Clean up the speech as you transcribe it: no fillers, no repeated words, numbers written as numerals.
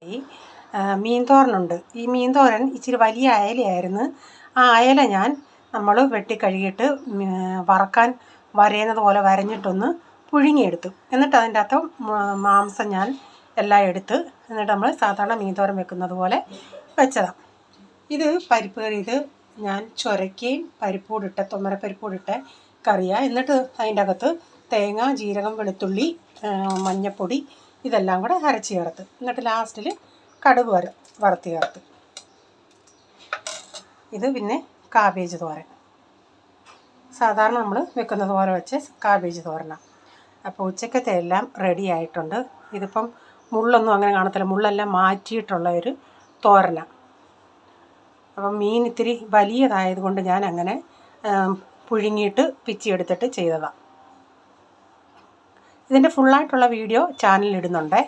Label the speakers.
Speaker 1: റെഡിയായി. മീൻ തോരനുണ്ട്. ഈ മീൻ തോരൻ ഇച്ചിരി വലിയ അയലയായിരുന്നു. ആ അയല നമ്മൾ വെട്ടി കഴുകിയിട്ട് വറക്കാൻ വരയുന്നത് പോലെ വരഞ്ഞിട്ടൊന്ന് പുഴുങ്ങിയെടുത്തു. എന്നിട്ട് അതിൻ്റെ അകത്ത് മാംസം ഞാൻ എല്ലാം എടുത്ത് എന്നിട്ട് നമ്മൾ സാധാരണ മീൻ തോരൻ വെക്കുന്നത് പോലെ വെച്ചതാണ്. ഇത് പരിപ്പ് കറി. ഇത് ഞാൻ ചുരക്കയും പരിപ്പൂടിട്ട് തുമരപ്പരിപ്പൂടിട്ട് കറിയാണ്. എന്നിട്ട് അതിൻ്റെ അകത്ത് തേങ്ങ, ജീരകം, വെളുത്തുള്ളി, മഞ്ഞൾപ്പൊടി ഇതെല്ലാം കൂടെ അരച്ച് ചേർത്ത് എന്നിട്ട് ലാസ്റ്റിൽ കടുക് വറുത്ത് ചേർത്ത്. ഇത് പിന്നെ കാബേജ് തോരൻ, സാധാരണ നമ്മൾ വെക്കുന്നത് പോലെ വെച്ച് കാബേജ് തോരനാണ്. അപ്പോൾ ഉച്ചക്കത്തെ എല്ലാം റെഡി ആയിട്ടുണ്ട്. ഇതിപ്പം മുള്ളൊന്നും അങ്ങനെ കാണത്തില്ല, മുള്ളെല്ലാം മാറ്റിയിട്ടുള്ള ഒരു തോരനാണ്. അപ്പം മീൻ ഇത്തിരി വലിയതായതുകൊണ്ട് ഞാൻ അങ്ങനെ പുഴുങ്ങിയിട്ട് പിച്ചിയെടുത്തിട്ട് ചെയ്തതാണ്. ഇതിൻ്റെ ഫുള്ളായിട്ടുള്ള വീഡിയോ ചാനലിൽ ഇടുന്നുണ്ടേ.